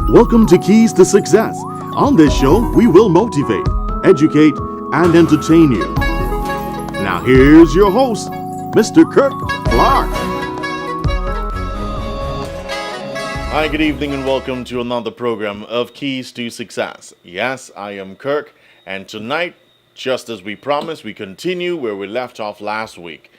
Welcome to Keys to Success. On this show, we will motivate, educate, and entertain you. Now here's your host, Mr. Kirk Clark. Hi, good evening and welcome to another program of Keys to Success. Yes, I am Kirk, and tonight, just as we promised, we continue where we left off last week.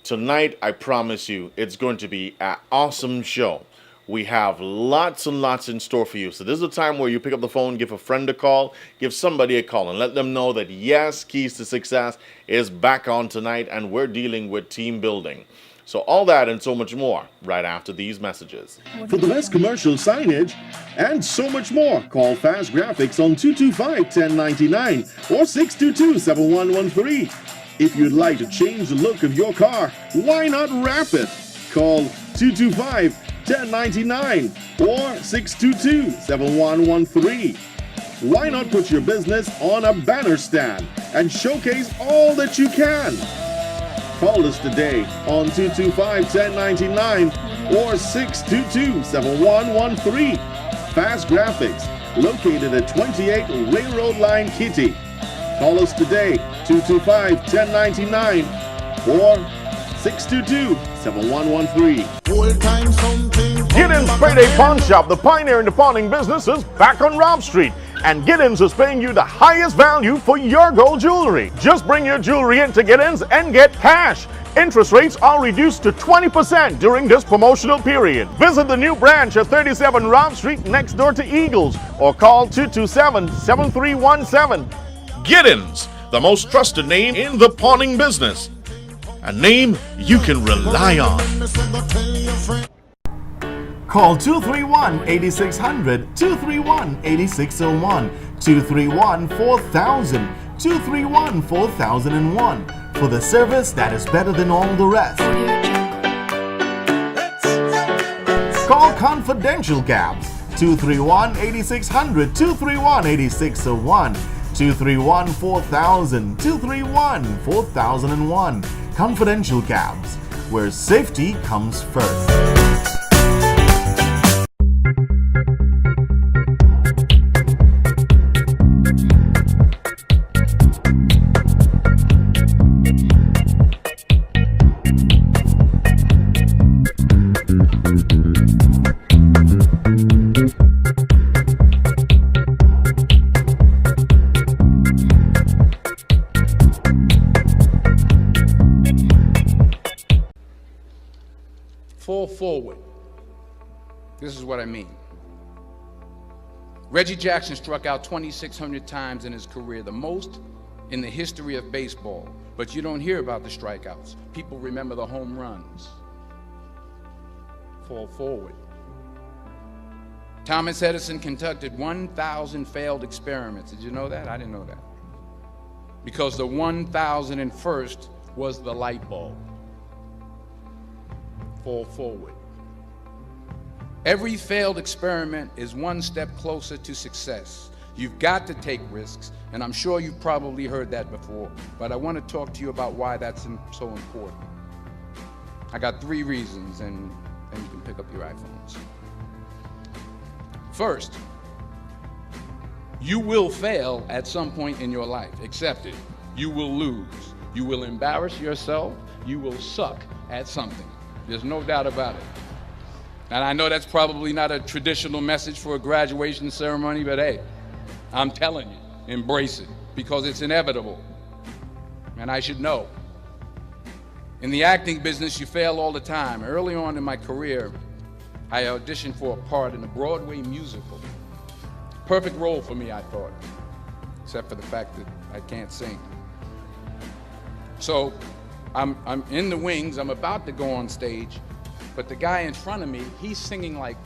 Tonight, I promise you, it's going to be an awesome show. We have lots and lots in store for you. So this is a time where you pick up the phone, give a friend a call, give somebody a call, and let them know that yes, Keys to Success is back on tonight, and we're dealing with team building. So all that and so much more right after these messages. For the best commercial signage and so much more, call Fast Graphics on 225-1099 or 622-7113. If you'd like to change the look of your car, why not wrap it? Call 225-1099 or 622-7113. Why not put your business on a banner stand and showcase all that you can? Call us today on 225-1099 or 622-7113. Fast Graphics, located at 28 Railroad Line, Kitty. Call us today, 225-1099 or 622-7113. Giddens Payday Pawn Shop, the pioneer in the pawning business, is back on Rob Street. And Giddens is paying you the highest value for your gold jewelry. Just bring your jewelry into Giddens and get cash. Interest rates are reduced to 20% during this promotional period. Visit the new branch at 37 Rob Street next door to Eagles or call 227-7317. Giddens, the most trusted name in the pawning business. A name you can rely on. Call 231-8600, 231-8601, 231-4000, 231-4001 for the service that is better than all the rest. Call Confidential Cabs, 231-8600, 231-8601, 231-4000, 231-4001. Confidential Cabs, where safety comes first. Fall forward. This is what I mean. Reggie Jackson struck out 2,600 times in his career, the most in the history of baseball. But you don't hear about the strikeouts. People remember the home runs. Fall forward. Thomas Edison conducted 1,000 failed experiments. Did you know that? I didn't know that. Because the 1,001st was the light bulb. Fall forward. Every failed experiment is one step closer to success. You've got to take risks, and I'm sure you've probably heard that before, but I want to talk to you about why that's so important. I got 3 reasons, and you can pick up your iPhones. First, you will fail at some point in your life. Accept it. You will lose. You will embarrass yourself. You will suck at something. There's no doubt about it. And I know that's probably not a traditional message for a graduation ceremony, but hey, I'm telling you, embrace it, because it's inevitable. And I should know. In the acting business, you fail all the time. Early on in my career, I auditioned for a part in a Broadway musical. Perfect role for me, I thought, except for the fact that I can't sing. So I'm in the wings, I'm about to go on stage, but the guy in front of me, he's singing like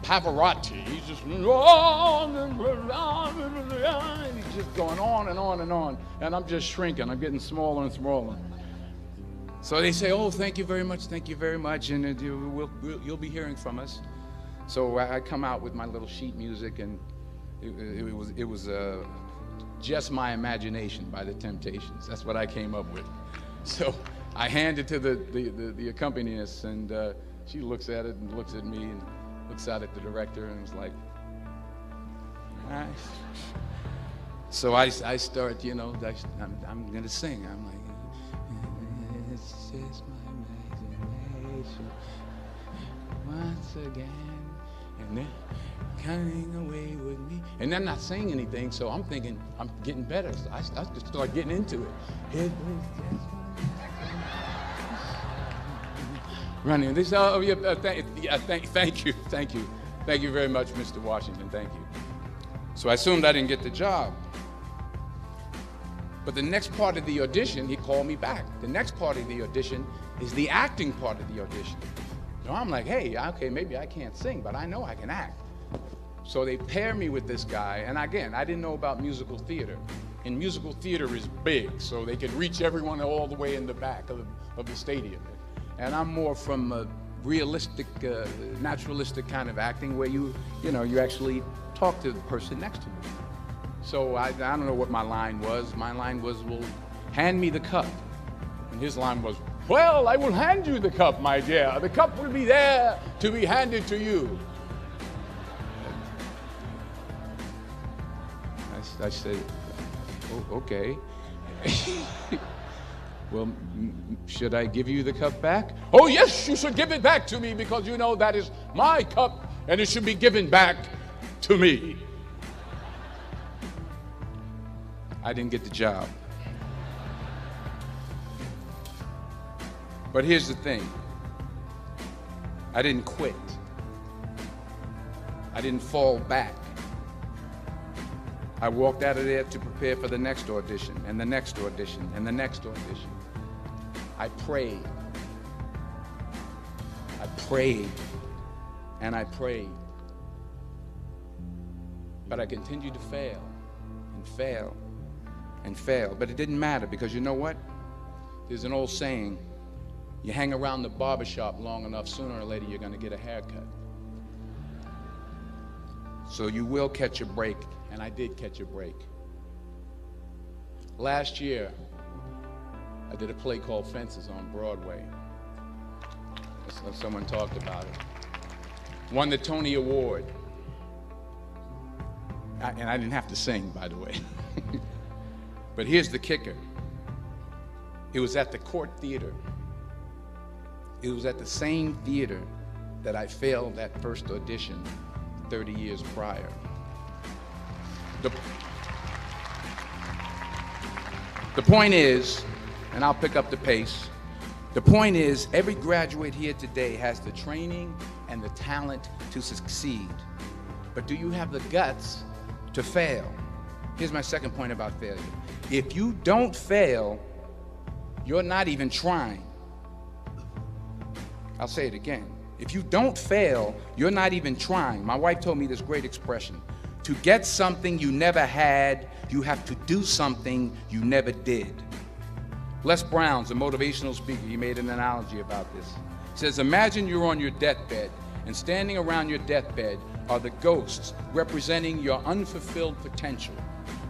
Pavarotti. He's just, and he's just going on and on and on, and I'm just shrinking, I'm getting smaller and smaller. So they say, oh, thank you very much, and you'll be hearing from us. So I come out with my little sheet music, and it was Just My Imagination by the Temptations. That's what I came up with. So I hand it to the accompanist, and she looks at it and looks at me, and looks out at the director and is like, all right. So I start, you know, I'm going to sing. I'm like, it's just my imagination once again, and they're coming away with me. And they're not saying anything, so I'm thinking I'm getting better. So I just start getting into it. It was just running. They say, oh, yeah, thank you. Thank you very much, Mr. Washington. Thank you. So I assumed I didn't get the job. But the next part of the audition, he called me back. The next part of the audition is the acting part of the audition. So I'm like, hey, okay, maybe I can't sing, but I know I can act. So they pair me with this guy, and again, I didn't know about musical theater. And musical theater is big, so they can reach everyone all the way in the back of the stadium. And I'm more from a realistic, naturalistic kind of acting where you actually talk to the person next to you. So I don't know what my line was. My line was, well, hand me the cup. And his line was, well, I will hand you the cup, my dear. The cup will be there to be handed to you. I said, oh, okay. Well, should I give you the cup back? Oh, yes, you should give it back to me because you know that is my cup and it should be given back to me. I didn't get the job. But here's the thing. I didn't quit. I didn't fall back. I walked out of there to prepare for the next audition, and the next audition, and the next audition. I prayed. I prayed, and I prayed. But I continued to fail, and fail, and fail. But it didn't matter, because you know what? There's an old saying, you hang around the barbershop long enough, sooner or later you're going to get a haircut. So you will catch a break, and I did catch a break. Last year, I did a play called Fences on Broadway. Someone talked about it. Won the Tony Award. And I didn't have to sing, by the way. But here's the kicker. It was at the Court Theater. It was at the same theater that I failed that first audition 30 years prior. The point is, and I'll pick up the pace, the point is every graduate here today has the training and the talent to succeed. But do you have the guts to fail? Here's my second point about failure. If you don't fail, you're not even trying. I'll say it again. If you don't fail, you're not even trying. My wife told me this great expression. To get something you never had, you have to do something you never did. Les Brown's a motivational speaker. He made an analogy about this. He says, imagine you're on your deathbed, and standing around your deathbed are the ghosts representing your unfulfilled potential.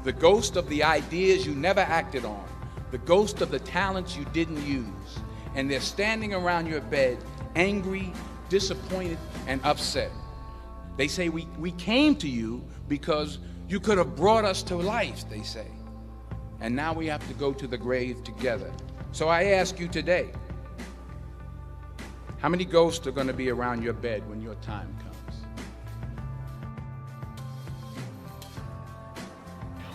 The ghost of the ideas you never acted on. The ghost of the talents you didn't use. And they're standing around your bed, angry, disappointed, and upset. They say, we came to you because you could have brought us to life, they say. And now we have to go to the grave together. So I ask you today, how many ghosts are going to be around your bed when your time comes?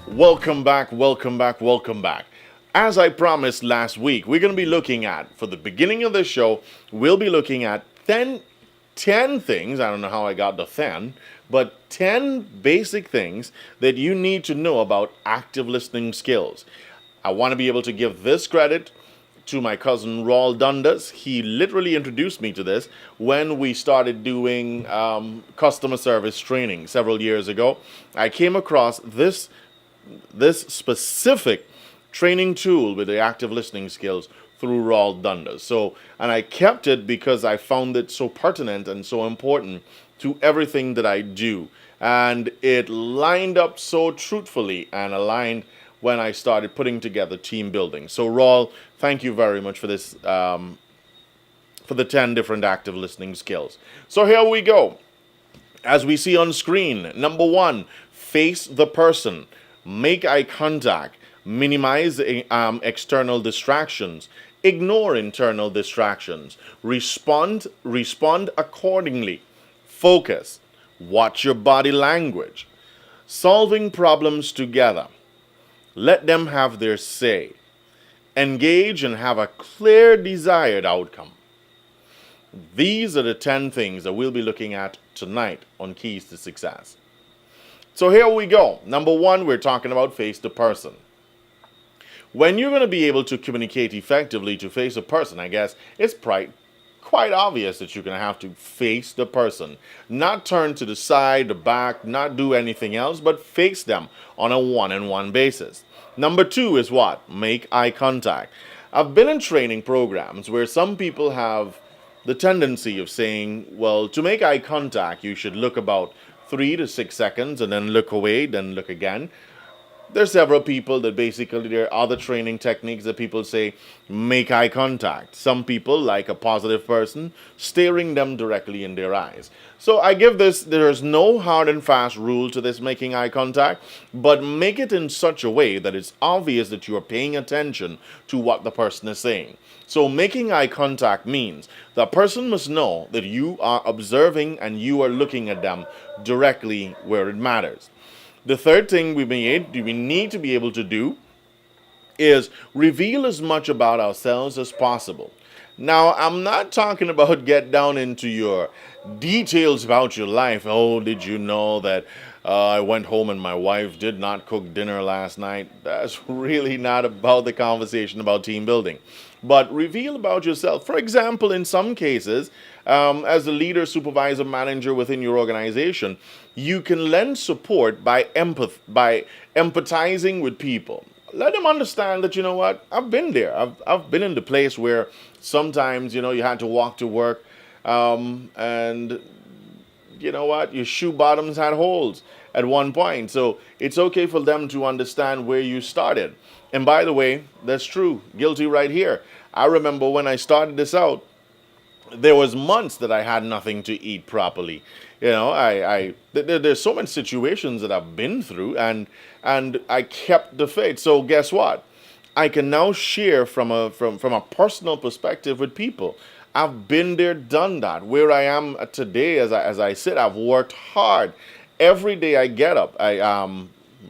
Welcome back, welcome back, welcome back. As I promised last week, we're going to be looking at, for the beginning of the show, we'll be looking at 10 things, I don't know how I got the 10, but 10 basic things that you need to know about active listening skills. I want to be able to give this credit to my cousin Raul Dundas. He literally introduced me to this when we started doing customer service training several years ago. I came across this specific training tool with the active listening skills through Raul Dundas. And I kept it because I found it so pertinent and so important to everything that I do. And it lined up so truthfully and aligned when I started putting together team building. So Raul, thank you very much for this, for the 10 different active listening skills. So here we go. As we see on screen, number one, face the person, make eye contact, minimize external distractions, ignore internal distractions, respond accordingly, focus, watch your body language, solving problems together, let them have their say, engage and have a clear desired outcome. These are the 10 things that we'll be looking at tonight on Keys to Success. So here we go. Number one, we're talking about face the person. When you're going to be able to communicate effectively to face a person, I guess it's quite obvious that you're going to have to face the person. Not turn to the side, the back, not do anything else, but face them on a one-on-one basis. Number two is what? Make eye contact. I've been in training programs where some people have the tendency of saying, well, to make eye contact, you should look about 3 to 6 seconds and then look away, then look again. There's several people that basically, there are other training techniques that people say, make eye contact. Some people, like a positive person, staring them directly in their eyes. So I give this, there's no hard and fast rule to this making eye contact, but make it in such a way that it's obvious that you are paying attention to what the person is saying. So making eye contact means the person must know that you are observing and you are looking at them directly where it matters. The third thing we need to be able to do is reveal as much about ourselves as possible. Now, I'm not talking about get down into your details about your life. Oh, did you know that I went home and my wife did not cook dinner last night? That's really not about the conversation about team building. But reveal about yourself. For example, in some cases, as a leader, supervisor, manager within your organization, you can lend support by empathizing with people. Let them understand that, you know what, I've been there. I've been in the place where sometimes, you know, you had to walk to work and, you know what, your shoe bottoms had holes at one point. So it's okay for them to understand where you started. And by the way, that's true. Guilty right here. I remember when I started this out, there was months that I had nothing to eat properly. You know, there's so many situations that I've been through, and I kept the faith. So guess what? I can now share from a personal perspective with people. I've been there, done that. Where I am today, as I said, I've worked hard. Every day I get up,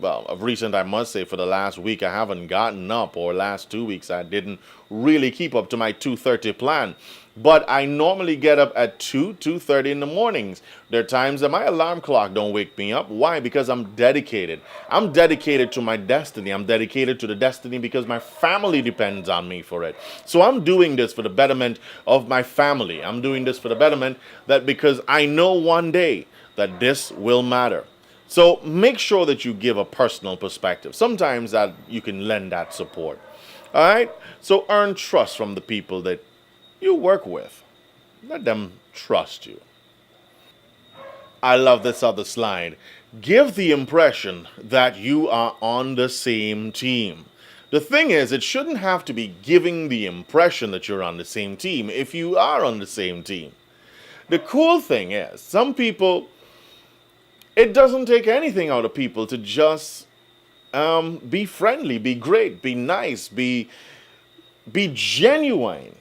well, of recent, I must say, for the last week, I haven't gotten up, or last 2 weeks, I didn't really keep up to my 2:30 plan. But I normally get up at 2:30 in the mornings. There are times that my alarm clock don't wake me up. Why? Because I'm dedicated. I'm dedicated to my destiny. I'm dedicated to the destiny because my family depends on me for it. So I'm doing this for the betterment of my family. I'm doing this for the betterment that because I know one day that this will matter. So make sure that you give a personal perspective. Sometimes that you can lend that support. All right? So earn trust from the people that you work with. Let them trust you. I love this other slide. Give the impression that you are on the same team. The thing is, it shouldn't have to be giving the impression that you're on the same team if you are on the same team. The cool thing is, some people, it doesn't take anything out of people to just be friendly, be great, be nice, be genuine.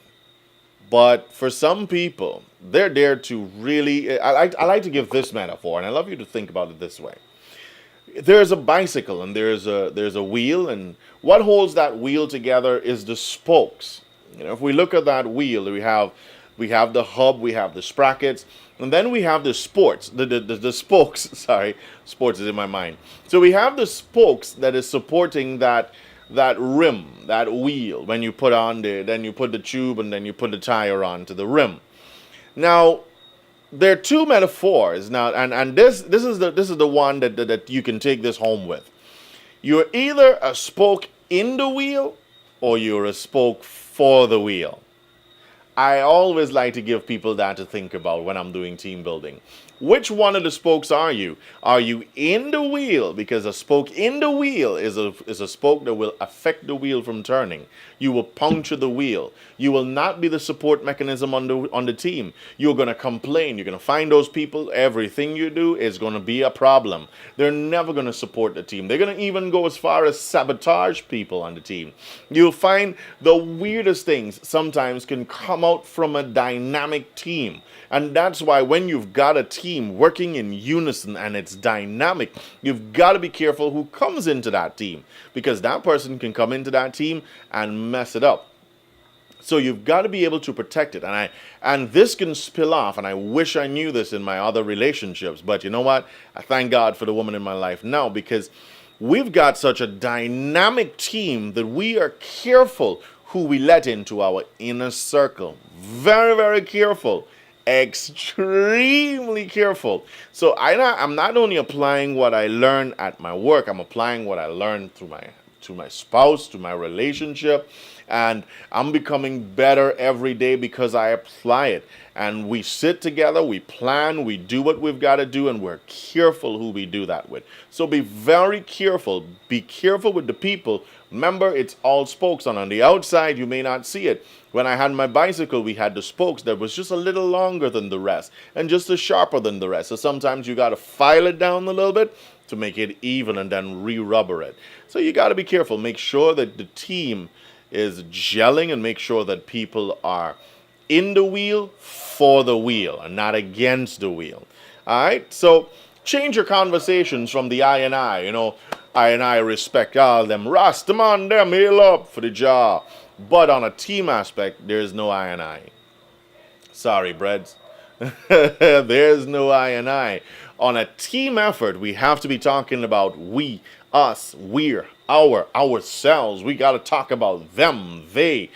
But for some people, they're there to really, I like to give this metaphor, and I love you to think about it this way. There's a bicycle and there's a wheel, and what holds that wheel together is the spokes. You know, if we look at that wheel, we have the hub, we have the sprockets, and then we have the spokes. Sorry, sports is in my mind. So we have the spokes that is supporting that rim, that wheel. When you put then you put the tube, and then you put the tire onto the rim. Now, there are two metaphors now, and this is the one that you can take this home with. You're either a spoke in the wheel, or you're a spoke for the wheel. I always like to give people that to think about when I'm doing team building. Which one of the spokes are you? Are you in the wheel? Because a spoke in the wheel is a spoke that will affect the wheel from turning. You will puncture the wheel. You will not be the support mechanism on the team. You're going to complain. You're going to find those people. Everything you do is going to be a problem. They're never going to support the team. They're going to even go as far as sabotage people on the team. You'll find the weirdest things sometimes can come out from a dynamic team. And that's why when you've got a team working in unison and it's dynamic, you've got to be careful who comes into that team, because that person can come into that team and mess it up. So you've got to be able to protect it. And this can spill off, and I wish I knew this in my other relationships. But you know what? I thank God for the woman in my life now, because we've got such a dynamic team that we are careful who we let into our inner circle. Very, very careful. Extremely careful. So I'm not only applying what I learned at my work, I'm applying what I learned through my spouse, to my relationship, and I'm becoming better every day because I apply it. And we sit together, we plan, we do what we've got to do, and we're careful who we do that with. So be very careful. Be careful with the people. Remember, it's all spokes, and on the outside, you may not see it. When I had my bicycle, we had the spokes that was just a little longer than the rest and just a sharper than the rest. So sometimes you got to file it down a little bit to make it even and then re-rubber it. So you got to be careful. Make sure that the team is gelling, and make sure that people are in the wheel for the wheel and not against the wheel. All right? So change your conversations from the I and I. I and I respect all them. Rastaman, them, heal up for the job. But on a team aspect, there's no I and I. Sorry, Breads. There's no I and I. On a team effort, we have to be talking about we, us, we're, ourselves. We got to talk about them, they.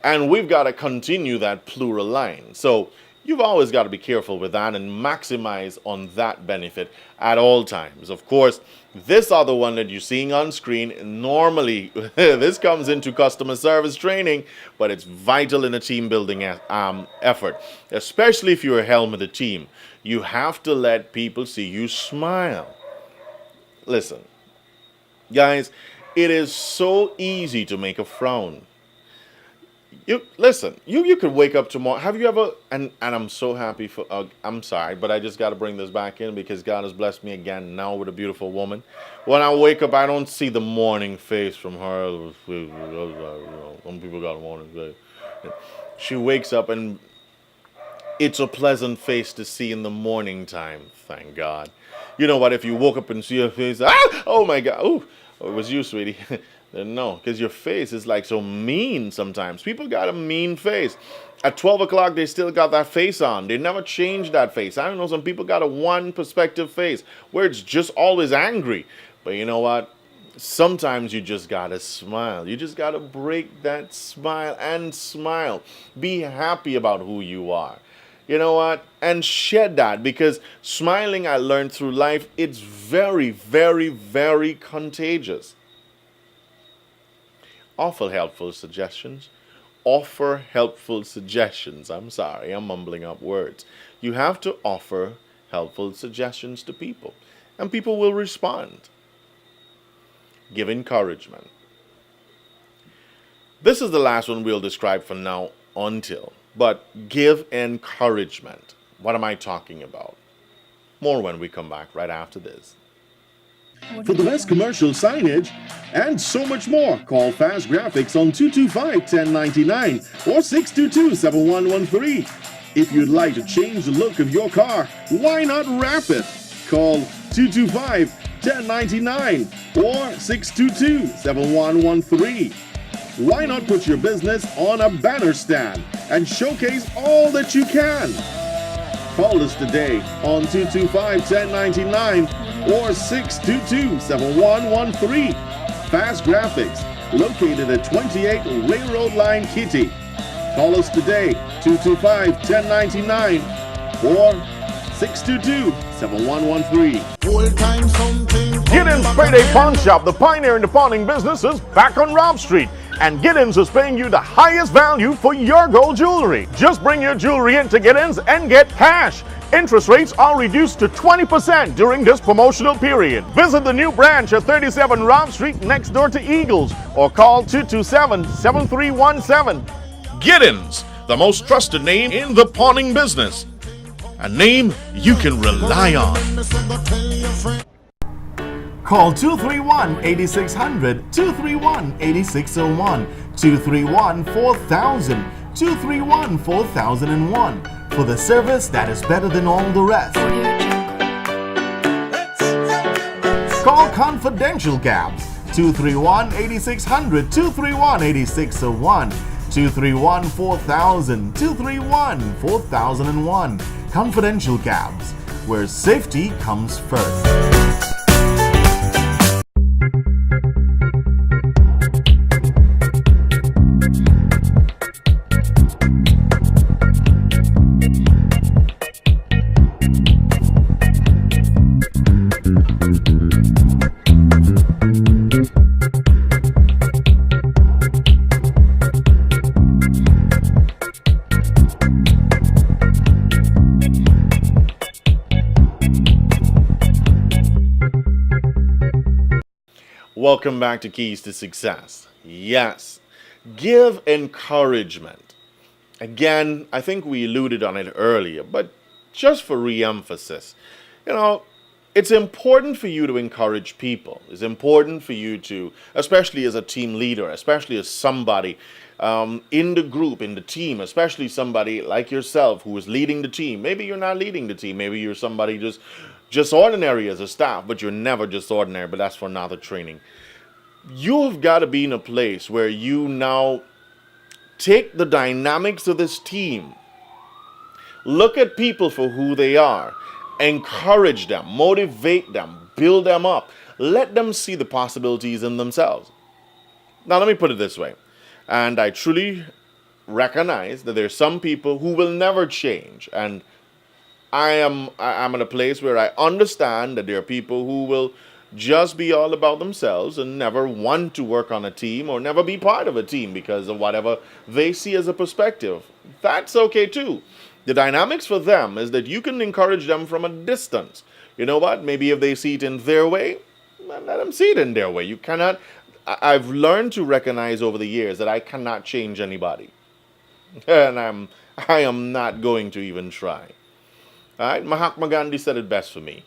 And we've got to continue that plural line. So you've always got to be careful with that and maximize on that benefit at all times. Of course, this other one that you're seeing on screen, normally this comes into customer service training, but it's vital in a team building effort, especially if you're a helm of the team. You have to let people see you smile. Listen, guys, it is so easy to make a frown. You could wake up tomorrow. Have you ever, and I'm so happy for, I'm sorry, but I just got to bring this back in because God has blessed me again now with a beautiful woman. When I wake up, I don't see the morning face from her. Some people got a morning face. She wakes up and it's a pleasant face to see in the morning time, thank God. You know what, if you woke up and see her face, oh my God, oh, it was you, sweetie. No, because your face is like so mean sometimes. People got a mean face. At 12 o'clock, they still got that face on. They never changed that face. I don't know, some people got a one perspective face where it's just always angry. But you know what? Sometimes you just got to smile. You just got to break that smile and smile. Be happy about who you are. You know what? And shed that, because smiling, I learned through life, it's very, very, very contagious. Offer helpful suggestions. Offer helpful suggestions. I'm sorry, I'm mumbling up words. You have to offer helpful suggestions to people, and people will respond. Give encouragement. This is the last one we'll describe from now until. But give encouragement. What am I talking about? More when we come back right after this. For the best commercial signage and so much more, call Fast Graphics on 225-1099 or 622-7113. If you'd like to change the look of your car, why not wrap it? Call 225-1099 or 622-7113. Why not put your business on a banner stand and showcase all that you can? Call us today on 225-1099 or 622-7113. Fast Graphics, located at 28 Railroad Line, Kitty. Call us today, 225-1099 or 622-7113. Gideon's Payday Pawn Shop, the pioneer in the pawning business, is back on Rob Street. and Giddens is paying you the highest value for your gold jewelry. Just bring your jewelry into Giddens and get cash. Interest rates are reduced to 20% during this promotional period. Visit the new branch at 37 Rob Street next door to Eagles or call 227-7317. Giddens, the most trusted name in the pawning business. A name you can rely on. Call 231-8600, 231-8601, 231-4000, 231-4001 for the service that is better than all the rest. Call Confidential Cabs 231-8600, 231-8601, 231-4000, 231-4001. Confidential Cabs, where safety comes first. Welcome back to Keys to Success. Yes, give encouragement. Again, I think we alluded on it earlier, but just for re-emphasis, it's important for you to encourage people. It's important for you to, especially as a team leader, especially as somebody in the group, in the team, especially somebody like yourself who is leading the team. Maybe you're not leading the team. Maybe you're somebody just ordinary as a staff, but you're never just ordinary, but that's for another training. You've got to be in a place where you now take the dynamics of this team, look at people for who they are, encourage them, motivate them, build them up, let them see the possibilities in themselves. Now, let me put it this way, and I truly recognize that there's some people who will never change, and I'm in a place where I understand that there are people who will just be all about themselves and never want to work on a team or never be part of a team because of whatever they see as a perspective. That's okay too. The dynamics for them is that you can encourage them from a distance. You know what? Maybe if they see it in their way, let them see it in their way. You cannot. I've learned to recognize over the years that I cannot change anybody, and I am not going to even try. All right, Mahatma Gandhi said it best for me.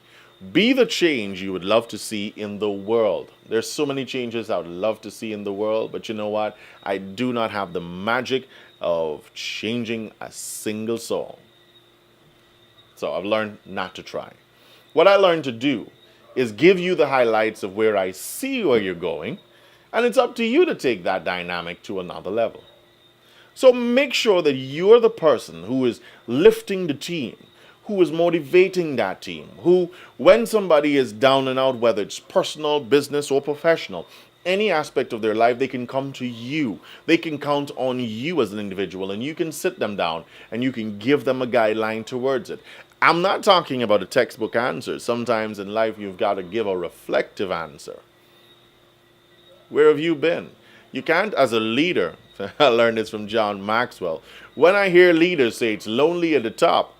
Be the change you would love to see in the world. There's so many changes I would love to see in the world, but you know what? I do not have the magic of changing a single soul. So I've learned not to try. What I learned to do is give you the highlights of where I see where you're going, and it's up to you to take that dynamic to another level. So make sure that you're the person who is lifting the team, who is motivating that team, who, when somebody is down and out, whether it's personal, business, or professional, any aspect of their life, they can come to you. They can count on you as an individual, and you can sit them down and you can give them a guideline towards it. I'm not talking about a textbook answer. Sometimes in life, you've got to give a reflective answer. Where have you been? You can't, as a leader, I learned this from John Maxwell. When I hear leaders say it's lonely at the top,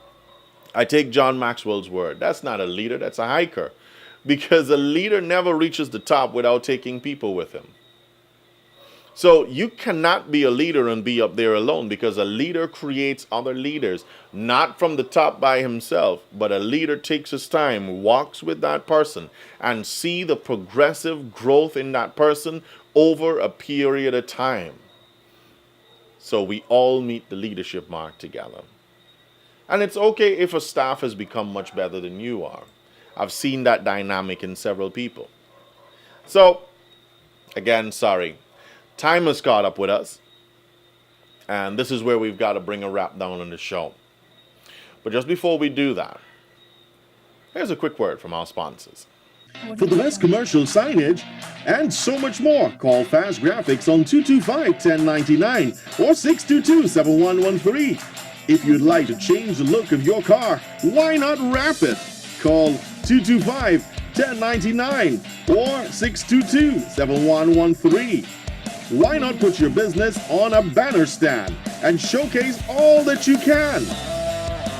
I take John Maxwell's word. That's not a leader, that's a hiker. Because a leader never reaches the top without taking people with him. So you cannot be a leader and be up there alone, because a leader creates other leaders, not from the top by himself, but a leader takes his time, walks with that person, and see the progressive growth in that person over a period of time. So we all meet the leadership mark together. And it's okay if a staff has become much better than you are. I've seen that dynamic in several people. So, again, sorry. Time has caught up with us. And this is where we've got to bring a wrap down on the show. But just before we do that, here's a quick word from our sponsors. For the best commercial signage and so much more, call Fast Graphics on 225-1099 or 622-7113. If you'd like to change the look of your car, why not wrap it? Call 225-1099 or 622-7113. Why not put your business on a banner stand and showcase all that you can?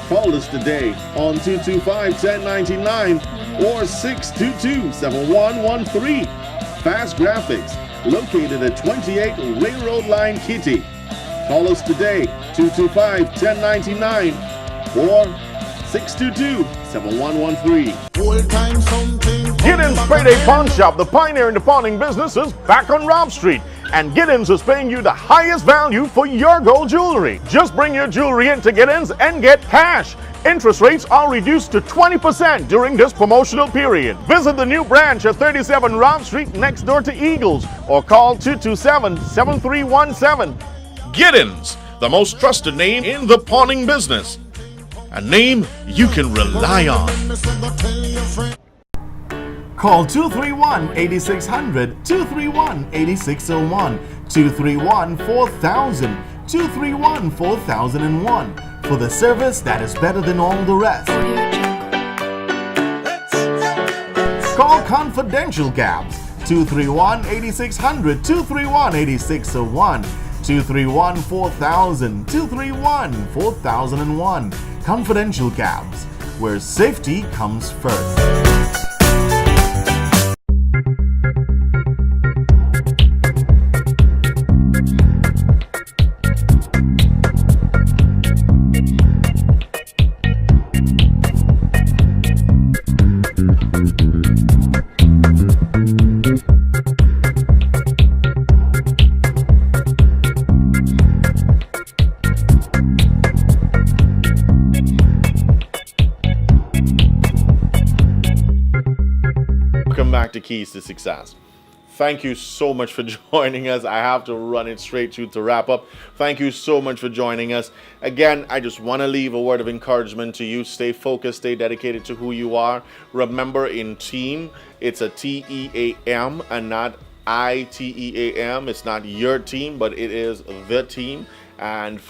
Call us today on 225-1099 or 622-7113. Fast Graphics, located at 28 Railroad Line, Kitty. Call us today, 225-1099 or 622-7113. Giddens Payday Pawn Shop, the pioneer in the pawning business, is back on Rob Street. And Giddens is paying you the highest value for your gold jewelry. Just bring your jewelry into Giddens and get cash. Interest rates are reduced to 20% during this promotional period. Visit the new branch at 37 Rob Street next door to Eagles or call 227-7317. Giddens, the most trusted name in the pawning business. A name you can rely on. Call 231-8600, 231-8601, 231-4000, 231-4001 for the service that is better than all the rest. Call Confidential Cabs 231-8600, 231-8601, 231-4000, 231-4001. Confidential Cabs, where safety comes first. Back to Keys to Success. Thank you so much for joining us. I have to run it straight through to wrap up. Thank you so much for joining us. Again, I just want to leave a word of encouragement to you. Stay focused, stay dedicated to who you are. Remember, in team, it's a T-E-A-M and not I-T-E-A-M. It's not your team, but it is the team. And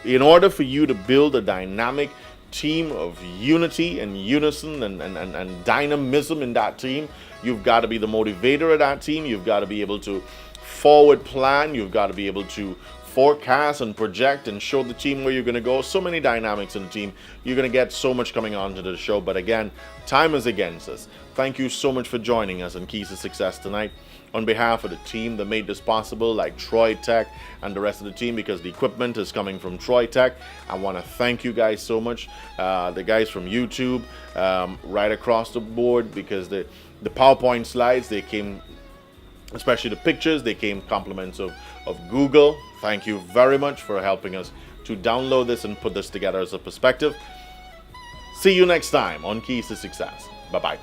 in order for you to build a dynamic team of unity and unison and dynamism in that team, you've got to be the motivator of that team. You've got to be able to forward plan. You've got to be able to forecast and project and show the team where you're going to go. So many dynamics in the team. You're going to get so much coming on to the show. But again, time is against us. Thank you so much for joining us on Keys to Success tonight. On behalf of the team that made this possible, like Troy Tech and the rest of the team, because the equipment is coming from Troy Tech, I want to thank you guys so much. The guys from YouTube, right across the board, because the PowerPoint slides, they came, especially the pictures, they came compliments of Google. Thank you very much for helping us to download this and put this together as a perspective. See you next time on Keys to Success. Bye-bye.